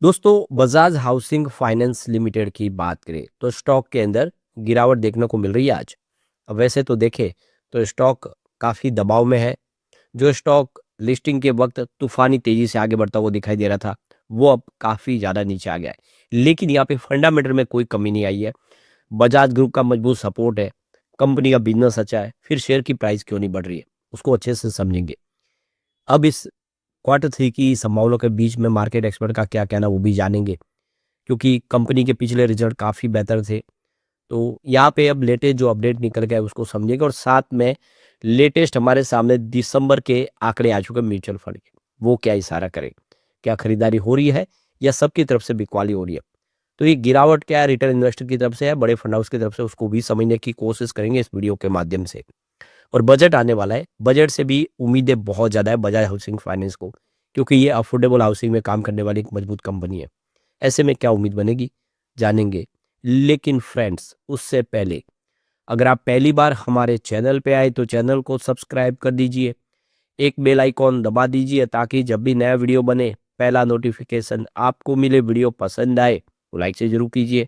दोस्तों Bajaj housing finance limited की बात करें तो स्टॉक के अंदर गिरावट देखने को मिल रही है आज। अब वैसे तो देखें तो स्टॉक काफ़ी दबाव में है। जो स्टॉक लिस्टिंग के वक्त तूफानी तेजी से आगे बढ़ता हुआ दिखाई दे रहा था, वो अब काफ़ी ज़्यादा नीचे आ गया है। लेकिन यहाँ पे फंडामेंटल में कोई कमी नहीं आई है। बजाज ग्रुप का मजबूत सपोर्ट है, कंपनी का बिजनेस अच्छा है, फिर शेयर की प्राइस क्यों नहीं बढ़ रही है उसको अच्छे से समझेंगे। अब इस क्वार्टर थ्री की संभावनाओं के बीच में मार्केट एक्सपर्ट का क्या कहना वो भी जानेंगे, क्योंकि कंपनी के पिछले रिजल्ट काफ़ी बेहतर थे। तो यहाँ पे अब लेटेस्ट जो अपडेट निकल गया है उसको समझेंगे, और साथ में लेटेस्ट हमारे सामने दिसंबर के आंकड़े आ चुके हैं म्यूचुअल फंड के, वो क्या इशारा करें, क्या खरीदारी हो रही है या सबकी तरफ से बिकवाली हो रही है। तो ये गिरावट क्या है, रिटेल इन्वेस्टर की तरफ से है, बड़े फंड हाउस की तरफ से, उसको भी समझने की कोशिश करेंगे इस वीडियो के माध्यम से। और बजट आने वाला है, बजट से भी उम्मीदें बहुत ज़्यादा है बजाज हाउसिंग फाइनेंस को, क्योंकि ये अफोर्डेबल हाउसिंग में काम करने वाली एक मजबूत कंपनी है। ऐसे में क्या उम्मीद बनेगी, जानेंगे। लेकिन फ्रेंड्स उससे पहले अगर आप पहली बार हमारे चैनल पे आए तो चैनल को सब्सक्राइब कर दीजिए, एक बेल आइकॉन दबा दीजिए ताकि जब भी नया वीडियो बने पहला नोटिफिकेशन आपको मिले। वीडियो पसंद आए तो लाइक से जरूर कीजिए।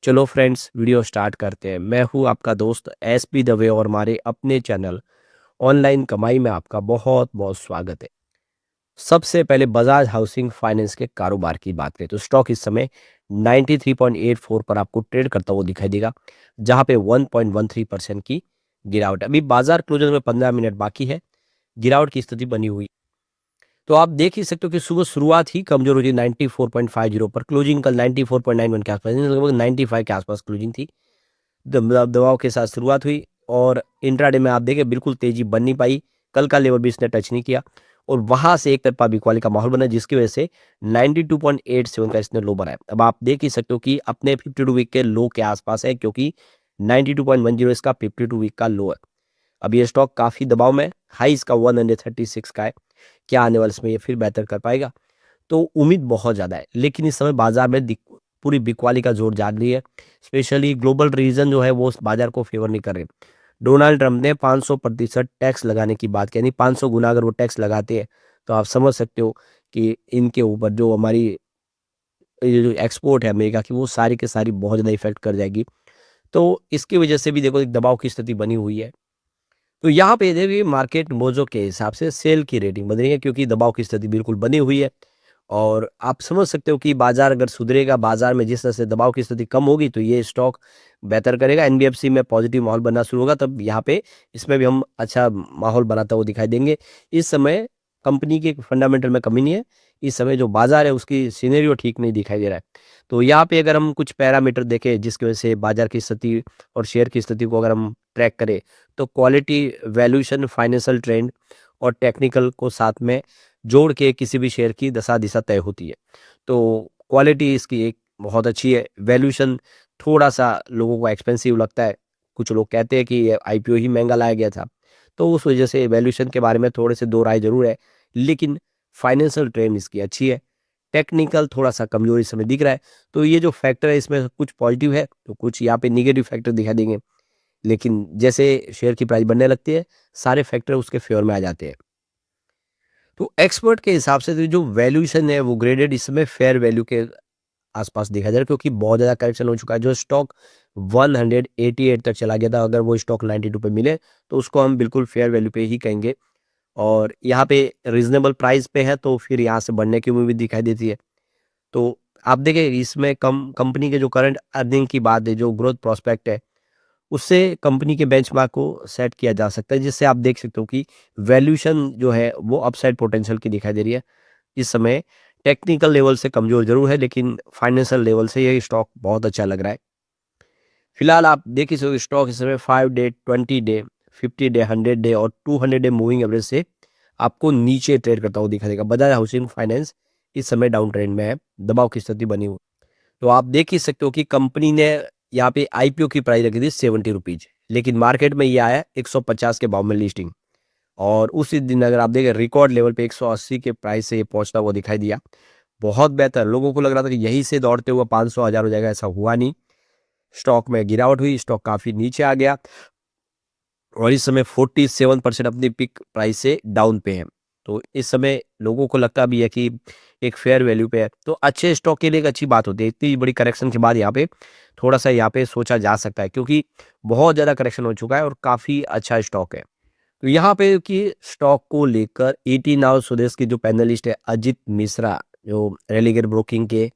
चलो फ्रेंड्स वीडियो स्टार्ट करते हैं। मैं हूँ आपका दोस्त SP दवे और हमारे अपने चैनल ऑनलाइन कमाई में आपका बहुत बहुत स्वागत है। सबसे पहले बजाज हाउसिंग फाइनेंस के कारोबार की बात करें तो स्टॉक इस समय 93.84 पर आपको ट्रेड करता हुआ दिखाई देगा, जहां पे 1.13% की गिरावट है। अभी बाजार क्लोजर में 15 मिनट बाकी है, गिरावट की स्थिति बनी हुई। तो आप देख ही सकते हो कि सुबह शुरुआत ही कमजोर हुई थी 94.50 पर, क्लोजिंग कल 94.91 के आसपास, लगभग 95 के आसपास क्लोजिंग थी। दबाव के साथ शुरुआत हुई और इंट्राडे में आप देखें बिल्कुल तेजी बन नहीं पाई, कल का लेवल भी इसने टच नहीं किया और वहां से एक तरफा बिकवाली का माहौल बना, जिसकी वजह से 92.87 का इसने लो बनाया। अब आप देख ही सकते हो कि अपने 52 वीक के लो के आसपास है, क्योंकि 92.10 इसका 52 वीक का लो है। अब ये स्टॉक काफी दबाव में, हाई इसका 136 का है। क्या आने वाले समय ये फिर बेहतर कर पाएगा, तो उम्मीद बहुत ज़्यादा है। लेकिन इस समय बाजार में पूरी बिकवाली का जोर जाग रही है। स्पेशली ग्लोबल रीजन जो है वो उस बाजार को फेवर नहीं कर रहे। डोनाल्ड ट्रंप ने 500% टैक्स लगाने की बात की, यानी 500 गुना अगर वो टैक्स लगाते हैं तो आप समझ सकते हो कि इनके ऊपर जो हमारी ये जो एक्सपोर्ट है अमेरिका की, वो सारी की सारी बहुत ज़्यादा इफेक्ट कर जाएगी। तो इसकी वजह से भी देखो एक दबाव की स्थिति बनी हुई है। तो यहाँ पे देखिए मार्केट मोजों के हिसाब से सेल की रेटिंग बन रही है, क्योंकि दबाव की स्थिति बिल्कुल बनी हुई है। और आप समझ सकते हो कि बाजार अगर सुधरेगा, बाजार में जिस तरह से दबाव की स्थिति कम होगी तो ये स्टॉक बेहतर करेगा। NBFC में पॉजिटिव माहौल बनना शुरू होगा, तब यहाँ पे इसमें भी हम अच्छा माहौल बनाता हुआ दिखाई देंगे। इस समय कंपनी के फंडामेंटल में कमी नहीं है, इस समय जो बाजार है उसकी सिनेरियो ठीक नहीं दिखाई दे रहा है। तो यहाँ पे अगर हम कुछ पैरामीटर देखें जिसकी वजह से बाजार की स्थिति और शेयर की स्थिति को अगर हम ट्रैक करें, तो क्वालिटी, वैल्यूएशन, फाइनेंशियल ट्रेंड और टेक्निकल को साथ में जोड़ के किसी भी शेयर की दशा दिशा तय होती है। तो क्वालिटी इसकी एक बहुत अच्छी है, वैल्यूएशन थोड़ा-सा लोगों को एक्सपेंसिव लगता है। कुछ लोग कहते हैं कि ये IPO ही महँगा लाया गया था, तो उस वजह से वैल्यूएशन के बारे में थोड़े से दो राय ज़रूर है। लेकिन फाइनेंशियल ट्रेंड इसकी अच्छी है, टेक्निकल थोड़ा-सा कमज़ोर इस समय दिख रहा है। तो ये जो फैक्टर है इसमें कुछ पॉजिटिव है, तो कुछ यहाँ पे नेगेटिव फैक्टर दिखाई देंगे। लेकिन जैसे शेयर की प्राइस बढ़ने लगती है, सारे फैक्टर उसके फेवर में आ जाते हैं। तो एक्सपर्ट के हिसाब से तो जो वैल्यूएशन है वो ग्रेडेड इस समय फेयर वैल्यू के आसपास देखा जा रहा है, क्योंकि बहुत ज़्यादा करेक्शन हो चुका है। जो स्टॉक 188 तक चला गया था, अगर वो स्टॉक 92 पे मिले तो उसको हम बिल्कुल फेयर वैल्यू पे ही कहेंगे। और यहाँ पे रीजनेबल प्राइस पे है तो फिर यहाँ से बढ़ने की उम्मीद दिखाई देती है। तो आप देखिए इसमें कम कंपनी के जो करंट अर्निंग की बात है, जो ग्रोथ प्रोस्पेक्ट है, उससे कंपनी के बेंचमार्क को सेट किया जा सकता है, जिससे आप देख सकते हो कि वैल्यूएशन जो है वो अपसाइड पोटेंशियल की दिखाई दे रही है। इस समय टेक्निकल लेवल से कमजोर जरूर है, लेकिन फाइनेंशियल लेवल से ये स्टॉक बहुत अच्छा लग रहा है। फिलहाल आप देख सकते हो स्टॉक इस समय 5 डे, 20 डे, 50 डे, 100 डे और 200 डे मूविंग एवरेज से आपको नीचे ट्रेड करता हुआ दिखाई देगा। बजाज हाउसिंग फाइनेंस इस समय डाउन ट्रेंड में है, दबाव की स्थिति बनी हुई। तो आप देख ही सकते हो कि कंपनी ने यहाँ पे IPO की प्राइस रखी थी 70 रुपीज, लेकिन मार्केट में ये आया 150 के भाव में लिस्टिंग। और उसी दिन अगर आप देखें रिकॉर्ड लेवल पे 180 के प्राइस से ये पहुंचता हुआ दिखाई दिया। बहुत बेहतर, लोगों को लग रहा था कि यहीं से दौड़ते हुए 500 हजार हो जाएगा, ऐसा हुआ नहीं। स्टॉक में गिरावट हुई, स्टॉक काफी नीचे आ गया और इस समय 47% अपनी पिक प्राइस से डाउन पे है। तो इस समय लोगों को लगता भी है कि एक फेयर वैल्यू पे है, तो अच्छे स्टॉक के लिए एक अच्छी बात होती है। इतनी बड़ी करेक्शन के बाद यहाँ पे थोड़ा-सा यहाँ पे सोचा जा सकता है, क्योंकि बहुत ज़्यादा करेक्शन हो चुका है और काफ़ी अच्छा स्टॉक है। तो यहाँ पे कि स्टॉक को लेकर 18 आवर स्वदेश की जो पैनलिस्ट है अजित मिश्रा, जो रेलिगेयर ब्रोकिंग के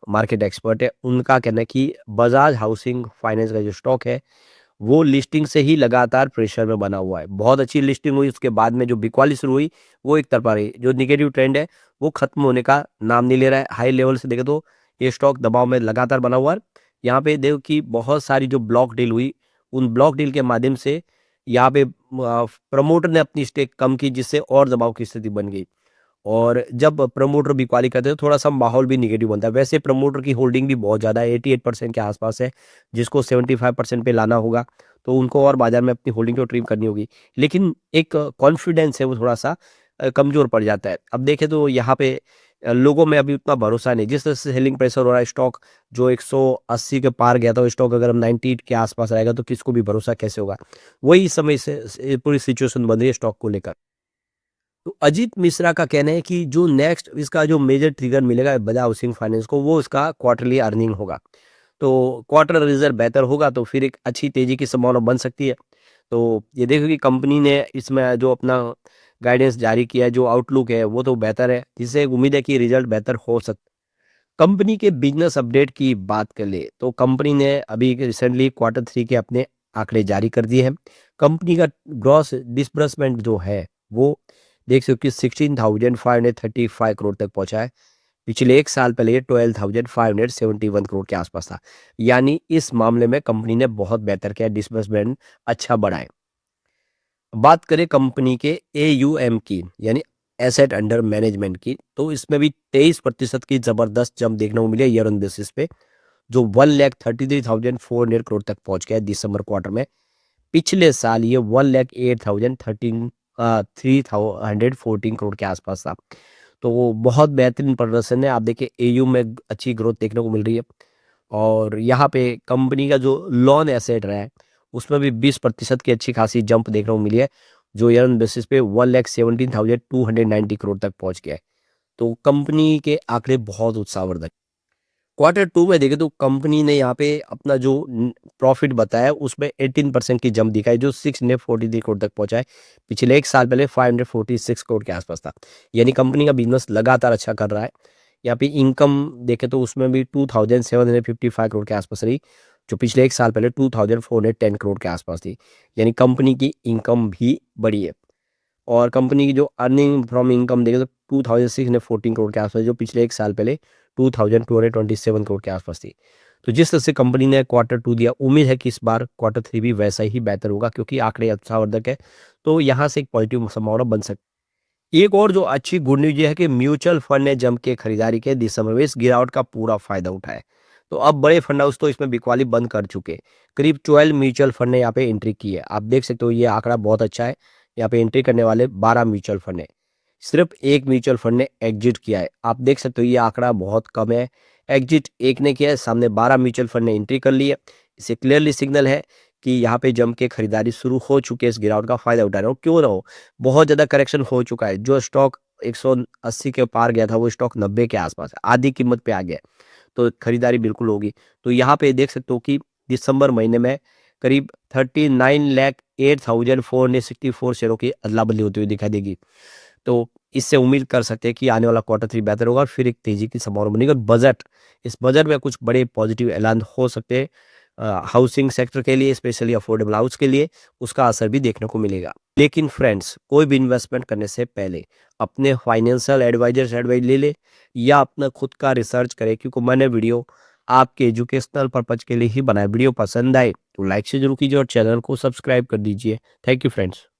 मार्केट एक्सपर्ट है, उनका कहना है कि बजाज हाउसिंग फाइनेंस का जो स्टॉक है वो लिस्टिंग से ही लगातार प्रेशर में बना हुआ है। बहुत अच्छी लिस्टिंग हुई, उसके बाद में जो बिकवाली शुरू हुई वो एक तरफा रही। जो नेगेटिव ट्रेंड है वो खत्म होने का नाम नहीं ले रहा है। हाई लेवल से देखें तो ये स्टॉक दबाव में लगातार बना हुआ है। यहाँ पे देखो कि बहुत सारी जो ब्लॉक डील हुई, उन ब्लॉक डील के माध्यम से यहाँ पे प्रमोटर ने अपनी स्टेक कम की, जिससे और दबाव की स्थिति बन गई। और जब प्रमोटर बिकवाली करते हैं तो थोड़ा-सा माहौल भी नेगेटिव बनता है। वैसे प्रमोटर की होल्डिंग भी बहुत ज़्यादा है, 88% के आसपास है, जिसको 75% पे लाना होगा, तो उनको और बाज़ार में अपनी होल्डिंग को ट्रिम करनी होगी। लेकिन एक कॉन्फिडेंस है वो थोड़ा-सा कमज़ोर पड़ जाता है। अब देखें तो यहाँ पे लोगों में अभी उतना भरोसा नहीं, जिस तरह से सेलिंग प्रेशर हो रहा है, स्टॉक जो 180 के पार गया था, वो स्टॉक अगर हम 98 के आसपास रहेगा तो किसको भी भरोसा कैसे होगा? वही समय से पूरी सिचुएशन बन रही है स्टॉक को लेकर। तो अजीत मिश्रा का कहना है कि जो नेक्स्ट इसका जो मेजर ट्रिगर मिलेगा बजाज हाउसिंग फाइनेंस को, वो इसका क्वार्टरली अर्निंग होगा। तो क्वार्टर रिजल्ट बेहतर होगा तो फिर एक अच्छी तेजी की संभावना बन सकती है। तो ये देखो कि कंपनी ने इसमें जो अपना गाइडेंस जारी किया है, जो आउटलुक है वो तो बेहतर है, जिससे एक उम्मीद है कि रिजल्ट बेहतर हो सकता है। कंपनी के बिजनेस अपडेट की बात कर ले तो कंपनी ने अभी रिसेंटली क्वार्टर 3 के अपने आंकड़े जारी कर दिए हैं। कंपनी का ग्रॉस डिसबर्समेंट जो है वो देख सकते हो कि 16,535 करोड़ तक पहुंचा है। पिछले एक साल पहले ये 12,571 करोड़ के आसपास था। यानी इस मामले में कंपनी ने बहुत बेहतर किया, डिसबर्समेंट अच्छा बढ़ा है। बात करें कंपनी के एयूएम की, यानी एसेट अंडर मैनेजमेंट की, तो इसमें भी 23% की जबरदस्त जंप देखने को मिली है ईयर ऑन बेसिस पे, जो 1,33,400 करोड़ तक पहुंच गया है दिसंबर क्वार्टर में। पिछले साल ये 1,08,314 करोड़ के आसपास था। तो वो बहुत बेहतरीन प्रदर्शन है। आप देखिए एयू में अच्छी ग्रोथ देखने को मिल रही है। और यहाँ पे कंपनी का जो लॉन एसेट रहा है उसमें भी 20% की अच्छी खासी जंप देखने को मिली है, जो ईयर ऑन बेसिस पे 1,17,290 करोड़ तक पहुंच गया है। तो कंपनी के आंकड़े बहुत उत्साहवर्धक। क्वार्टर 2 में देखें तो कंपनी ने यहाँ पे अपना जो प्रॉफिट बताया उसमें 18% की जंप दिखाई, जो 643 करोड़ तक पहुंचा है। पिछले एक साल पहले 546 करोड़ के आसपास था। यानी कंपनी का बिजनेस लगातार अच्छा कर रहा है। यहाँ पे इनकम देखें तो उसमें भी 2,755 करोड़ के आसपास रही, जो पिछले एक साल पहले 2,410 करोड़ के आसपास थी। यानी कंपनी की इनकम भी बढ़ी है। और कंपनी की जो अर्निंग फ्रॉम इनकम देखें तो 2,614 करोड़ के आसपास, जो पिछले एक साल पहले 2,227 करोड़ के आसपास थी। तो जिस तरह से कंपनी ने क्वार्टर 2 दिया, उम्मीद है कि इस बार क्वार्टर 3 भी वैसा ही बेहतर होगा, क्योंकि आंकड़े उत्साहवर्धक है। तो यहाँ से एक पॉजिटिव संभावना बन सकती है। एक और जो अच्छी गुड न्यूज ये है कि म्यूचुअल फंड ने जम के खरीदारी के दिसंबर में इस गिरावट का पूरा फायदा उठाया। तो अब बड़े फंड हाउस तो इसमें बिकवाली बंद कर चुके। करीब 12 म्यूचुअल फंड ने यहाँ पे एंट्री की है। आप देख सकते हो ये आंकड़ा बहुत अच्छा है। यहाँ पे एंट्री करने वाले 12 म्यूचुअल फंड है। सिर्फ एक म्यूचुअल फंड ने एग्जिट किया है। आप देख सकते हो ये आंकड़ा बहुत कम है। एग्जिट एक ने किया है, सामने 12 म्यूचुअल फंड ने एंट्री कर ली है। इससे क्लियरली सिग्नल है कि यहाँ पे जम के खरीदारी शुरू हो चुकी है। इस गिरावट का फायदा उठा रहे हो, क्यों ना हो, बहुत ज्यादा करेक्शन हो चुका है। जो स्टॉक 180 के पार गया था वो स्टॉक 90 के आसपास है, आधी कीमत पे आ गया है। तो खरीदारी बिल्कुल होगी। तो यहाँ पे देख सकते हो कि दिसंबर महीने में करीब 39,08,464 शेयरों की अदला बदली होती हुई दिखाई देगी। तो इससे उम्मीद कर सकते हैं कि आने वाला क्वार्टर 3 बेहतर होगा और फिर एक तेजी की संभावना बनेगी। और इस बजट में कुछ बड़े पॉजिटिव ऐलान हो सकते हैं हाउसिंग सेक्टर के लिए, स्पेशली अफोर्डेबल हाउस के लिए। उसका असर भी देखने को मिलेगा। लेकिन फ्रेंड्स, कोई भी इन्वेस्टमेंट करने से पहले अपने फाइनेंशियल एडवाइजर से एडवाइस ले ले या अपना खुद का रिसर्च करें, क्योंकि मैंने वीडियो आपके एजुकेशनल पर्पज के लिए ही बनाया। वीडियो पसंद आए तो लाइक से जरूर कीजिए और चैनल को सब्सक्राइब कर दीजिए। Thank you friends.